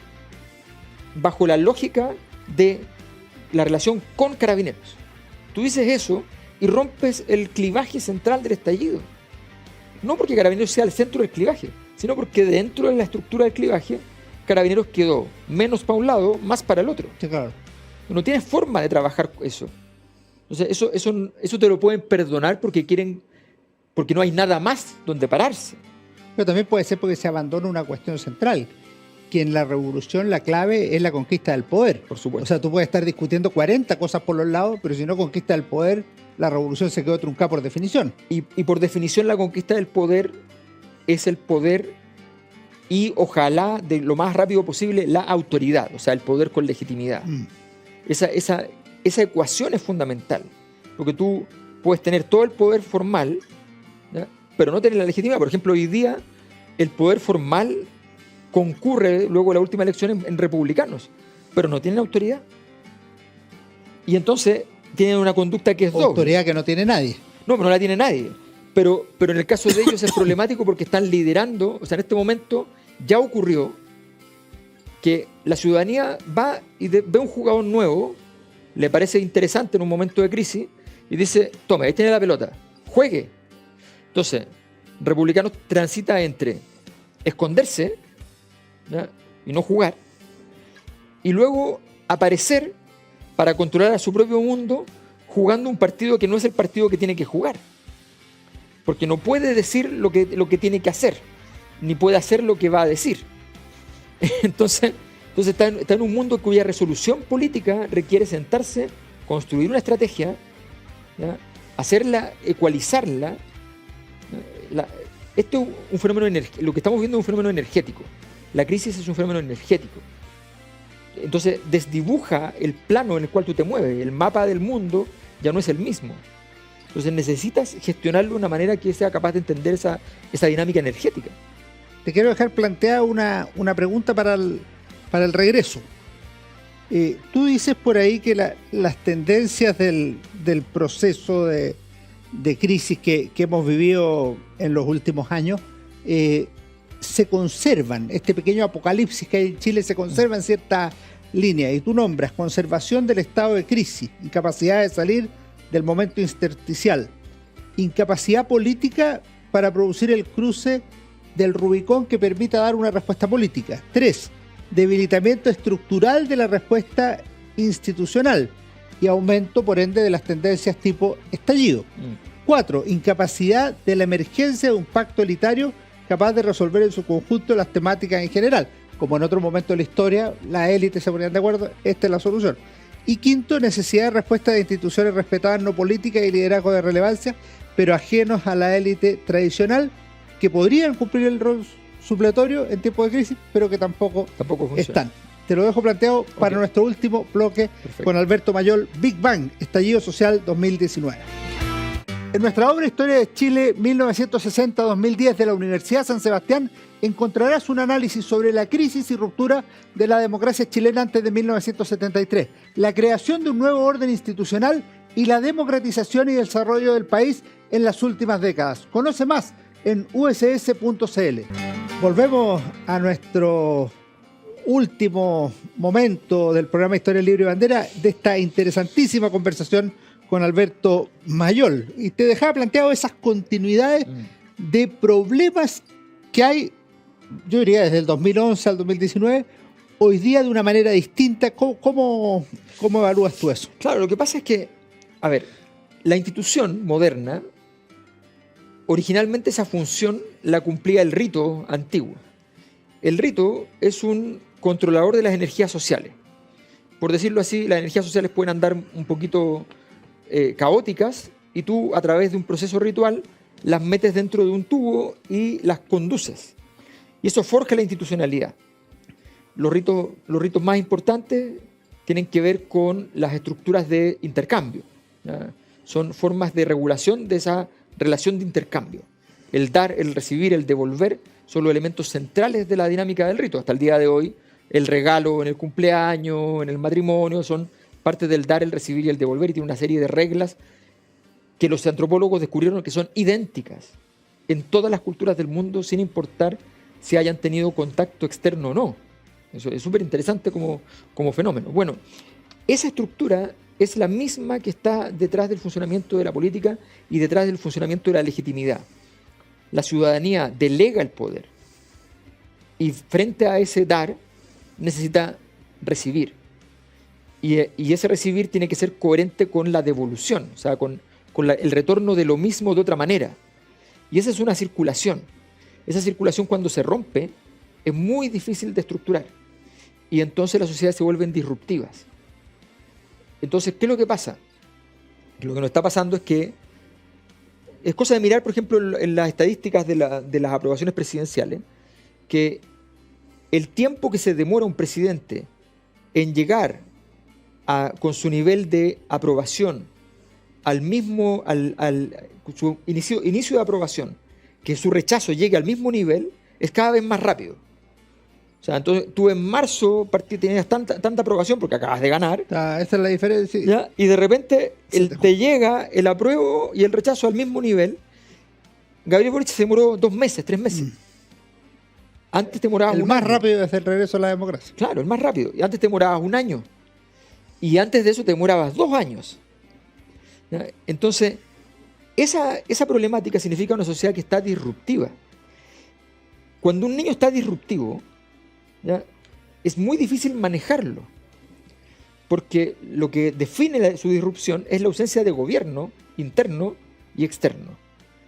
bajo la lógica de la relación con Carabineros. Tú dices eso y rompes el clivaje central del estallido. No porque Carabineros sea el centro del clivaje, sino porque dentro de la estructura del clivaje, Carabineros quedó menos para un lado, más para el otro. Sí, claro. No tienes forma de trabajar eso. Entonces, eso te lo pueden perdonar porque no hay nada más donde pararse. Pero también puede ser porque se abandona una cuestión central, que en la revolución la clave es la conquista del poder. Por supuesto. O sea, tú puedes estar discutiendo 40 cosas por los lados, pero si no conquista el poder, la revolución se quedó truncada por definición. Y por definición la conquista del poder es el poder y ojalá de lo más rápido posible la autoridad, o sea, el poder con legitimidad. Esa ecuación es fundamental, porque tú puedes tener todo el poder formal, ¿ya? Pero no tener la legitimidad. Por ejemplo, hoy día el poder formal concurre luego de la última elección en republicanos, pero no tienen autoridad. Y entonces tienen una conducta que es doble. Autoridad que no tiene nadie. No, pero no la tiene nadie. Pero en el caso de ellos es problemático porque están liderando, o sea, en este momento ya ocurrió que la ciudadanía va y ve un jugador nuevo, le parece interesante en un momento de crisis y dice, tome, ahí tiene la pelota, juegue. Entonces, republicanos transita entre esconderse, ¿ya? Y no jugar, y luego aparecer para controlar a su propio mundo jugando un partido que no es el partido que tiene que jugar. Porque no puede decir lo que tiene que hacer, ni puede hacer lo que va a decir. Entonces está en un mundo cuya resolución política requiere sentarse, construir una estrategia, ¿ya? Hacerla, ecualizarla. Esto es un fenómeno lo que estamos viendo es un fenómeno energético. La crisis es un fenómeno energético. Entonces desdibuja el plano en el cual tú te mueves. El mapa del mundo ya no es el mismo. Entonces necesitas gestionarlo de una manera que sea capaz de entender esa dinámica energética. Te quiero dejar planteada una pregunta para el regreso. Tú dices por ahí que las tendencias del proceso de crisis que hemos vivido en los últimos años se conservan. Este pequeño apocalipsis que hay en Chile se conserva en cierta línea. Y tú nombras conservación del estado de crisis, incapacidad de salir del momento intersticial, incapacidad política para producir el cruce del Rubicón que permita dar una respuesta política. 3. Debilitamiento estructural de la respuesta institucional y aumento, por ende, de las tendencias tipo estallido. 4. Incapacidad de la emergencia de un pacto elitario capaz de resolver en su conjunto las temáticas en general. Como en otro momento de la historia, las élites se ponían de acuerdo, esta es la solución. Y 5. Necesidad de respuesta de instituciones respetadas, no políticas y liderazgo de relevancia, pero ajenos a la élite tradicional, que podrían cumplir el rol supletorio en tiempos de crisis, pero que tampoco están. Te lo dejo planteado para nuestro último bloque. Perfecto. Con Alberto Mayol, Big Bang, Estallido Social 2019. En nuestra obra Historia de Chile 1960-2010 de la Universidad San Sebastián encontrarás un análisis sobre la crisis y ruptura de la democracia chilena antes de 1973, la creación de un nuevo orden institucional y la democratización y desarrollo del país en las últimas décadas. Conoce más en uss.cl. Volvemos a nuestro último momento del programa Historia Libre y Bandera de esta interesantísima conversación con Alberto Mayol. Y te dejaba planteado esas continuidades de problemas que hay, yo diría desde el 2011 al 2019, hoy día de una manera distinta. ¿Cómo evalúas tú eso? Claro, lo que pasa es que, a ver, la institución moderna, originalmente esa función la cumplía el rito antiguo. El rito es un controlador de las energías sociales. Por decirlo así, las energías sociales pueden andar un poquito caóticas y tú a través de un proceso ritual las metes dentro de un tubo y las conduces. Y eso forja la institucionalidad. Los ritos más importantes tienen que ver con las estructuras de intercambio, ¿ya? Son formas de regulación de esa relación de intercambio. El dar, el recibir, el devolver son los elementos centrales de la dinámica del rito. Hasta el día de hoy, el regalo en el cumpleaños, en el matrimonio, son parte del dar, el recibir y el devolver, y tiene una serie de reglas que los antropólogos descubrieron que son idénticas en todas las culturas del mundo, sin importar si hayan tenido contacto externo o no. Eso es súper interesante como fenómeno. Bueno, esa estructura es la misma que está detrás del funcionamiento de la política y detrás del funcionamiento de la legitimidad. La ciudadanía delega el poder y frente a ese dar necesita recibir. Y ese recibir tiene que ser coherente con la devolución, o sea, con el retorno de lo mismo de otra manera. Y esa es una circulación. Esa circulación, cuando se rompe, es muy difícil de estructurar. Y entonces las sociedades se vuelven disruptivas. Entonces, ¿qué es lo que pasa? Lo que nos está pasando es que es cosa de mirar, por ejemplo, en las estadísticas de las aprobaciones presidenciales, que el tiempo que se demora un presidente en llegar con su nivel de aprobación al mismo, su inicio de aprobación, que su rechazo llegue al mismo nivel, es cada vez más rápido. O sea, entonces tú en marzo tenías tanta aprobación porque acabas de ganar. Esa es la diferencia. ¿Ya? Y de repente te llega el apruebo y el rechazo al mismo nivel. Gabriel Boric se demoró 2 meses, 3 meses. Antes te demorabas el más rápido desde el regreso a la democracia. Claro, el más rápido. Y antes te demorabas 1 año. Y antes de eso te demorabas 2 años. ¿Ya? Entonces, esa problemática significa una sociedad que está disruptiva. Cuando un niño está disruptivo, ¿ya? Es muy difícil manejarlo, porque lo que define su disrupción es la ausencia de gobierno interno y externo.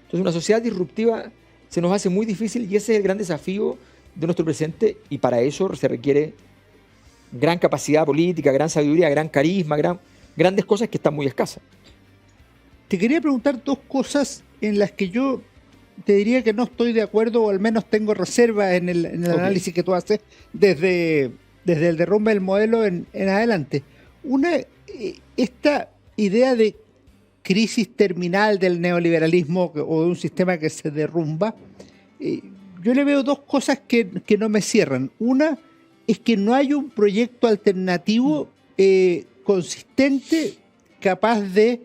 Entonces, una sociedad disruptiva se nos hace muy difícil, y ese es el gran desafío de nuestro presente, y para eso se requiere gran capacidad política, gran sabiduría, gran carisma, grandes cosas que están muy escasas. Te quería preguntar 2 cosas en las que yo te diría que no estoy de acuerdo, o al menos tengo reservas en el análisis que tú haces desde el derrumbe del modelo en adelante. Una, esta idea de crisis terminal del neoliberalismo o de un sistema que se derrumba, yo le veo 2 cosas que no me cierran. Una es que no hay un proyecto alternativo consistente, capaz de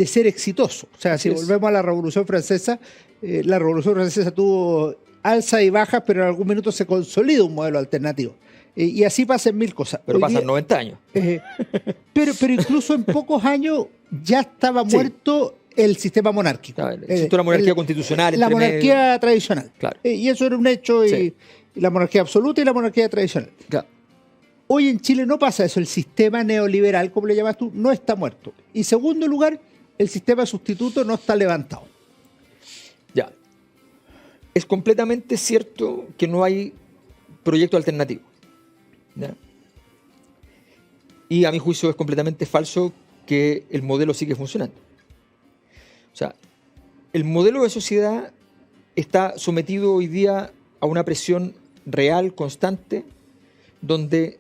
ser exitoso. O sea, si volvemos a la Revolución Francesa, la Revolución Francesa tuvo alza y bajas, pero en algún minuto se consolida un modelo alternativo. Y así pasan 1000 cosas. Pero pasan 90 años. Pero incluso en pocos años ya estaba muerto el sistema monárquico. Claro, existe una monarquía constitucional. La monarquía tradicional. Claro. Y eso era un hecho, y la monarquía absoluta y la monarquía tradicional. Claro. Hoy en Chile no pasa eso. El sistema neoliberal, como le llamas tú, no está muerto. Y segundo lugar, el sistema sustituto no está levantado. Ya. Es completamente cierto que no hay proyecto alternativo. ¿Ya? Y a mi juicio es completamente falso que el modelo sigue funcionando. O sea, el modelo de sociedad está sometido hoy día a una presión real, constante, donde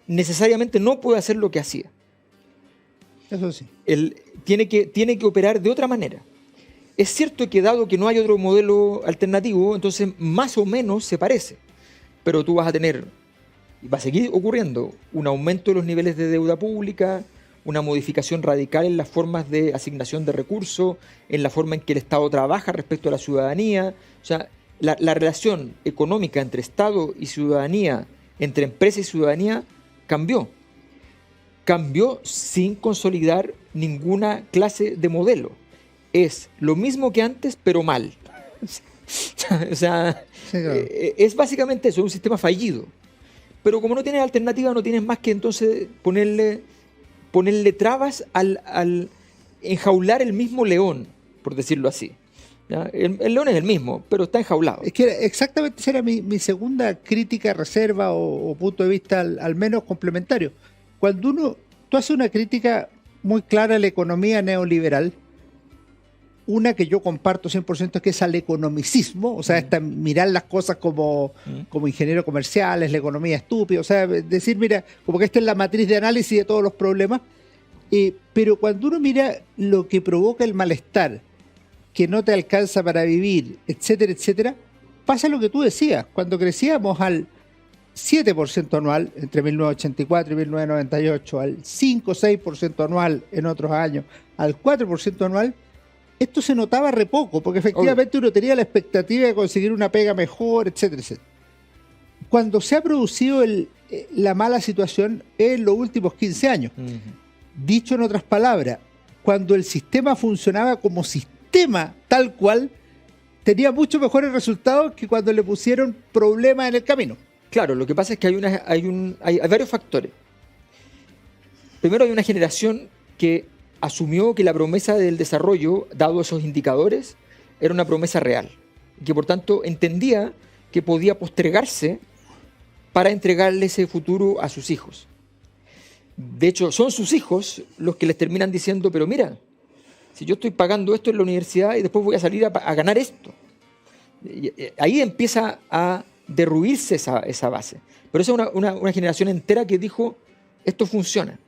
necesariamente no puede hacer lo que hacía. Eso sí. Tiene que operar de otra manera. Es cierto que dado que no hay otro modelo alternativo, entonces más o menos se parece. Pero tú vas a tener, y va a seguir ocurriendo, un aumento de los niveles de deuda pública, una modificación radical en las formas de asignación de recursos, en la forma en que el Estado trabaja respecto a la ciudadanía. O sea, la relación económica entre Estado y ciudadanía, entre empresa y ciudadanía, cambió. Cambió sin consolidar ninguna clase de modelo. Es lo mismo que antes, pero mal. O sea, Sí, claro. es básicamente eso, un sistema fallido. Pero como no tienes alternativa, no tienes más que entonces ponerle trabas enjaular el mismo león, por decirlo así. ¿Ya? El león es el mismo, pero está enjaulado. Es que exactamente esa era mi segunda crítica, reserva o punto de vista al menos complementario. Cuando tú haces una crítica muy clara a la economía neoliberal, una que yo comparto 100% es que es al economicismo, o sea, mirar las cosas como ingeniero comercial, es la economía estúpida, o sea, decir, mira, como que esta es la matriz de análisis de todos los problemas, pero cuando uno mira lo que provoca el malestar, que no te alcanza para vivir, etcétera, etcétera, pasa lo que tú decías, cuando crecíamos al 7% anual entre 1984 y 1998, al 5 o 6% anual en otros años, al 4% anual, esto se notaba re poco, porque efectivamente uno tenía la expectativa de conseguir una pega mejor, etcétera, etcétera. Cuando se ha producido la mala situación es en los últimos 15 años. Dicho en otras palabras, cuando el sistema funcionaba como sistema tal cual, tenía mucho mejores resultados que cuando le pusieron problemas en el camino. Claro, lo que pasa es que hay varios factores. Primero, hay una generación que asumió que la promesa del desarrollo, dado esos indicadores, era una promesa real. Y que por tanto entendía que podía postergarse para entregarle ese futuro a sus hijos. De hecho, son sus hijos los que les terminan diciendo, pero mira, si yo estoy pagando esto en la universidad y después voy a salir a ganar esto. Y ahí empieza a derruirse esa base. Pero esa es una generación entera que dijo, esto funciona.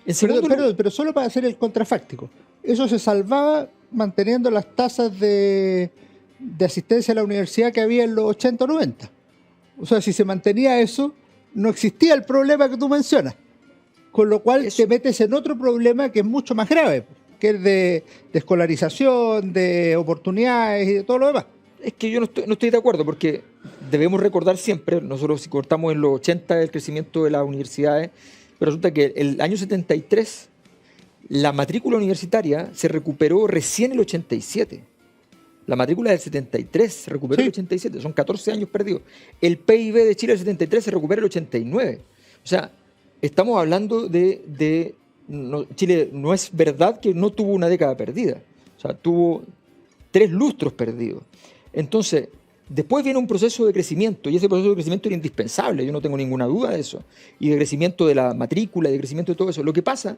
Pero solo para hacer el contrafáctico. Eso se salvaba manteniendo las tasas de asistencia a la universidad que había en los 80 o 90. O sea, si se mantenía eso, no existía el problema que tú mencionas. Con lo cual te metes en otro problema que es mucho más grave, que es de escolarización, de oportunidades y de todo lo demás. Es que yo no estoy de acuerdo, porque debemos recordar siempre, nosotros si cortamos en los 80 el crecimiento de las universidades, pero resulta que el año 73 la matrícula universitaria se recuperó recién el 87. La matrícula del 73 se recuperó el 87, son 14 años perdidos. El PIB de Chile del 73 se recupera el 89. O sea, estamos hablando Chile no es verdad que no tuvo una década perdida. O sea, tuvo 3 lustros perdidos. Entonces, después viene un proceso de crecimiento, y ese proceso de crecimiento era indispensable, yo no tengo ninguna duda de eso, y de crecimiento de la matrícula, de crecimiento de todo eso. Lo que pasa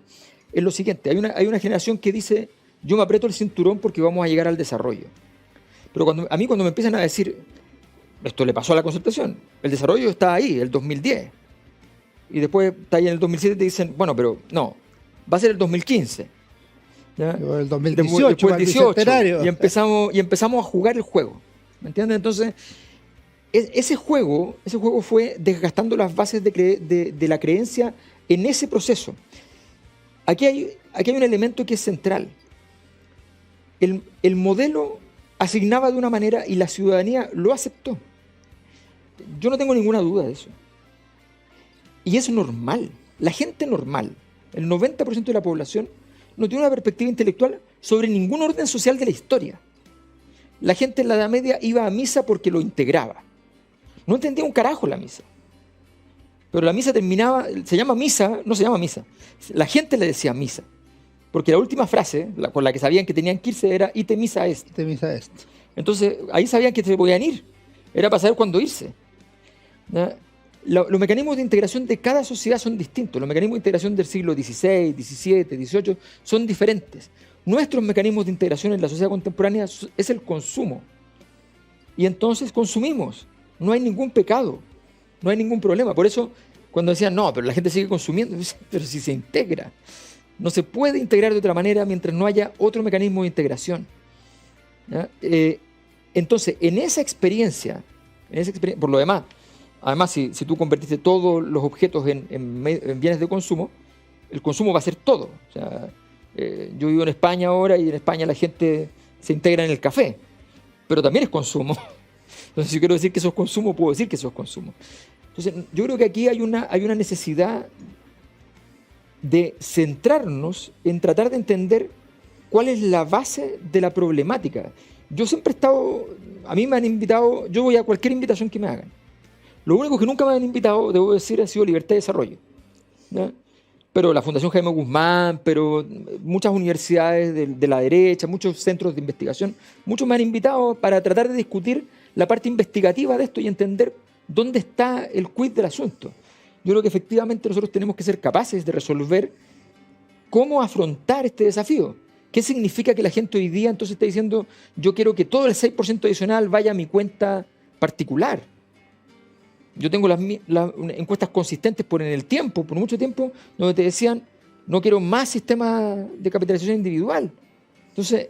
es lo siguiente, hay una generación que dice, yo me aprieto el cinturón porque vamos a llegar al desarrollo. Pero cuando me empiezan a decir, esto le pasó a la Concertación, el desarrollo está ahí, el 2010, y después está ahí en el 2007 y te dicen, bueno, pero no, va a ser el 2015. ¿Ya? El 2018, después 18, y empezamos a jugar el juego. ¿Me entiendes? Entonces, ese juego fue desgastando las bases de la creencia en ese proceso. Aquí hay un elemento que es central. El modelo asignaba de una manera y la ciudadanía lo aceptó. Yo no tengo ninguna duda de eso. Y es normal. La gente normal, el 90% de la población, no tiene una perspectiva intelectual sobre ningún orden social de la historia. La gente en la Edad Media iba a misa porque lo integraba. No entendía un carajo la misa. Pero la misa terminaba, se llama misa, no se llama misa. La gente le decía misa. Porque la última frase, con la que sabían que tenían que irse, era ite misa est. Ite misa est. Entonces, ahí sabían que se podían ir. Era para saber cuándo irse. ¿Ya? Los mecanismos de integración de cada sociedad son distintos. Los mecanismos de integración del siglo XVI, XVII, XVIII son diferentes. Nuestros mecanismos de integración en la sociedad contemporánea es el consumo. Y entonces consumimos. No hay ningún pecado. No hay ningún problema. Por eso, cuando decían, no, pero la gente sigue consumiendo, pero si se integra. no se puede integrar de otra manera mientras no haya otro mecanismo de integración. ¿Ya? Entonces, en esa experiencia, por lo demás, además, si tú convertiste todos los objetos en bienes de consumo, el consumo va a ser todo. O sea, yo vivo en España ahora y en España la gente se integra en el café, pero también es consumo. Entonces, si yo quiero decir que eso es consumo, puedo decir que eso es consumo. Entonces, yo creo que aquí hay una necesidad de centrarnos en tratar de entender cuál es la base de la problemática. Yo siempre he estado, a mí me han invitado, yo voy a cualquier invitación que me hagan. Lo único que nunca me han invitado, debo decir, ha sido Libertad y Desarrollo, ¿ya? Pero la Fundación Jaime Guzmán, pero muchas universidades de la derecha, muchos centros de investigación, muchos me han invitado para tratar de discutir la parte investigativa de esto y entender dónde está el quid del asunto. Yo creo que efectivamente nosotros tenemos que ser capaces de resolver cómo afrontar este desafío. ¿Qué significa que la gente hoy día entonces está diciendo yo quiero que todo el 6% adicional vaya a mi cuenta particular? Yo tengo las encuestas consistentes por mucho tiempo, donde te decían no quiero más sistema de capitalización individual. Entonces,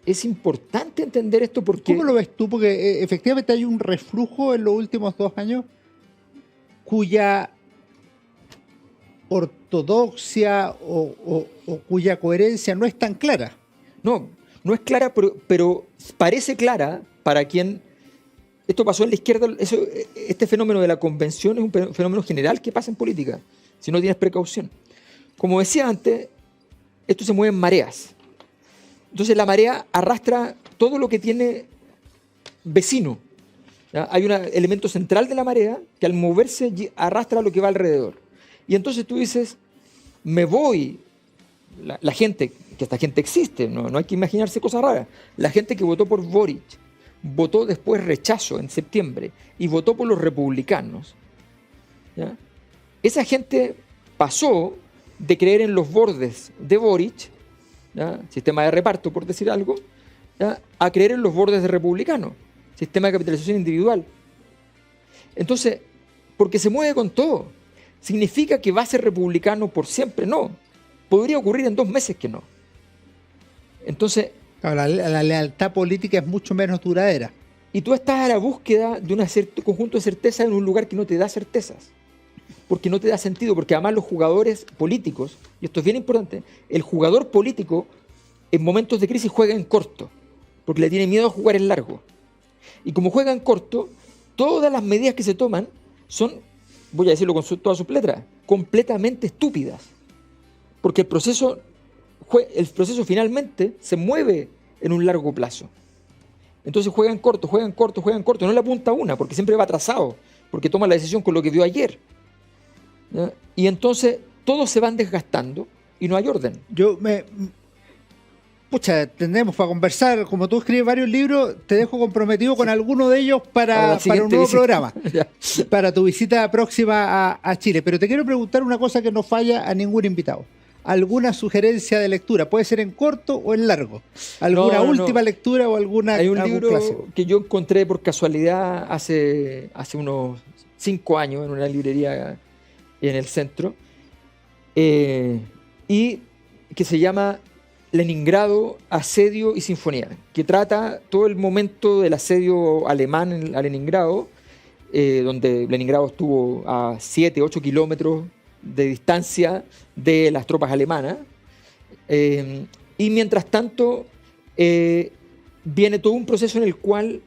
es importante entender esto porque... ¿Cómo lo ves tú? Porque efectivamente hay un reflujo en los últimos 2 años cuya ortodoxia o cuya coherencia no es tan clara. No es clara, pero parece clara para quien... Esto pasó en la izquierda, este fenómeno de la convención es un fenómeno general que pasa en política, si no tienes precaución. Como decía antes, esto se mueve en mareas. Entonces la marea arrastra todo lo que tiene vecino. ¿Ya? Hay un elemento central de la marea que al moverse arrastra lo que va alrededor. Y entonces tú dices, me voy, la gente, que esta gente existe, no hay que imaginarse cosas raras, la gente que votó por Boric, votó después rechazo en septiembre y votó por los republicanos, ¿ya? Esa gente pasó de creer en los bordes de Boric, ¿ya? Sistema de reparto por decir algo, ¿ya? A creer en los bordes de republicano, sistema de capitalización individual. Entonces, porque se mueve con todo, ¿significa que va a ser republicano por siempre? No, podría ocurrir en 2 meses que no. Entonces, la lealtad política es mucho menos duradera. Y tú estás a la búsqueda de un conjunto de certezas en un lugar que no te da certezas. Porque no te da sentido, porque además los jugadores políticos, y esto es bien importante, el jugador político en momentos de crisis juega en corto, porque le tiene miedo a jugar en largo. Y como juega en corto, todas las medidas que se toman son, voy a decirlo con todas sus letras, completamente estúpidas. Porque el proceso finalmente se mueve en un largo plazo. Entonces juegan corto, no le apunta una, porque siempre va atrasado, porque toma la decisión con lo que vio ayer. ¿Ya? Y entonces todos se van desgastando y no hay orden. Tendremos para conversar, como tú escribes varios libros, te dejo comprometido con alguno de ellos para un nuevo programa, para tu visita próxima a Chile. Pero te quiero preguntar una cosa que no falla a ningún invitado. ¿Alguna sugerencia de lectura? Puede ser en corto o en largo. ¿Alguna última lectura o alguna? Hay un libro clásico que yo encontré por casualidad hace unos 5 años en una librería en el centro y que se llama Leningrado, Asedio y Sinfonía, que trata todo el momento del asedio alemán a Leningrado, donde Leningrado estuvo a 7-8 kilómetros de distancia de las tropas alemanas, y mientras tanto viene todo un proceso en el cual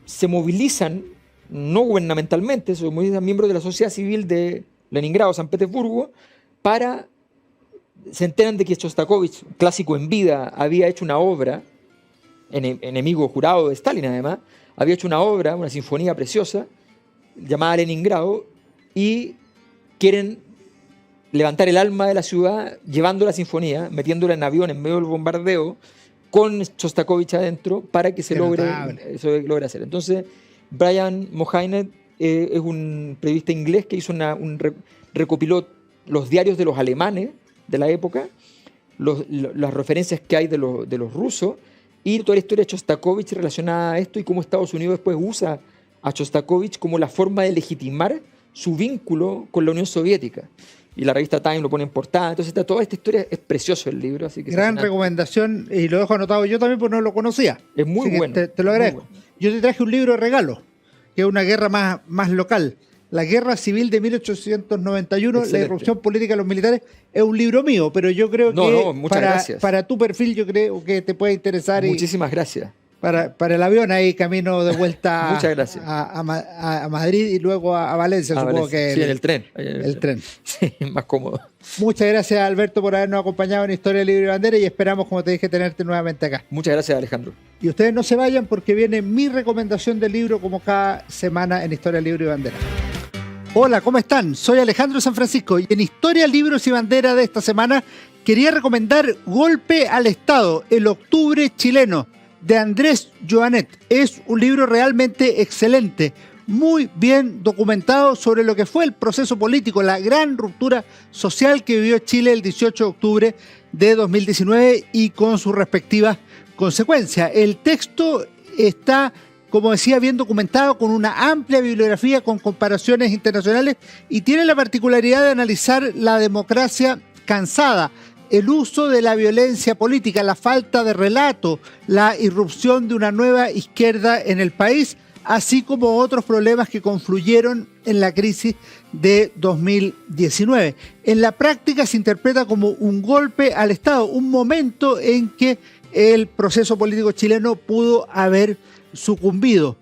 se movilizan, no gubernamentalmente, se movilizan miembros de la sociedad civil de Leningrado, San Petersburgo, se enteran de que Shostakovich, clásico en vida, había hecho una obra, enemigo jurado de Stalin además, había hecho una obra, una sinfonía preciosa, llamada Leningrado, y quieren levantar el alma de la ciudad llevando la sinfonía, metiéndola en avión en medio del bombardeo, con Shostakovich adentro, para que se logre hacer. Entonces, Brian Mohynet es un periodista inglés que hizo recopiló los diarios de los alemanes de la época, las referencias que hay de los rusos, y toda la historia de Shostakovich relacionada a esto y cómo Estados Unidos después usa a Shostakovich como la forma de legitimar su vínculo con la Unión Soviética. y la revista Time lo pone en portada. Entonces toda esta historia, es precioso el libro. Así que gran recomendación, y lo dejo anotado yo también porque no lo conocía. Es muy bueno. Te lo agradezco. Bueno. Yo te traje un libro de regalo, que es una guerra más local. La Guerra Civil de 1891, Excelente. la irrupción política de los militares, es un libro mío, pero yo creo muchas gracias. para tu perfil yo creo que te puede interesar. Muchísimas gracias. Para el avión ahí camino de vuelta Muchas gracias. a Madrid y luego a Valencia, supongo Valencia. que Sí, en el tren. El tren. Sí, más cómodo. Muchas gracias, Alberto, por habernos acompañado en Historia, Libro y Bandera, y esperamos, como te dije, tenerte nuevamente acá. Muchas gracias, Alejandro. Y ustedes no se vayan porque viene mi recomendación del libro como cada semana en Historia, Libro y Bandera. Hola, ¿cómo están? Soy Alejandro San Francisco y en Historia, Libros y Bandera de esta semana quería recomendar Golpe al Estado, el octubre chileno, de Andrés Joanet. Es un libro realmente excelente, muy bien documentado sobre lo que fue el proceso político, la gran ruptura social que vivió Chile el 18 de octubre de 2019 y con sus respectivas consecuencias. El texto está, como decía, bien documentado, con una amplia bibliografía, con comparaciones internacionales, y tiene la particularidad de analizar la democracia cansada, el uso de la violencia política, la falta de relato, la irrupción de una nueva izquierda en el país, así como otros problemas que confluyeron en la crisis de 2019. En la práctica se interpreta como un golpe al Estado, un momento en que el proceso político chileno pudo haber sucumbido.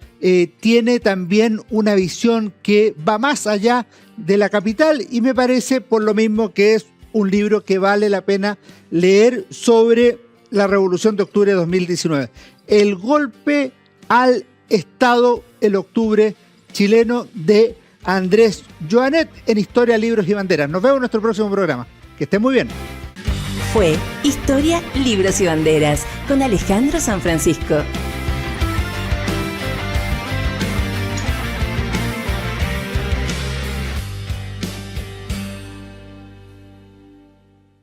Tiene también una visión que va más allá de la capital y me parece por lo mismo que es un libro que vale la pena leer sobre la Revolución de Octubre de 2019. El golpe al Estado, el octubre chileno, de Andrés Joanet en Historia, Libros y Banderas. Nos vemos en nuestro próximo programa. Que estén muy bien. Fue Historia, Libros y Banderas con Alejandro San Francisco.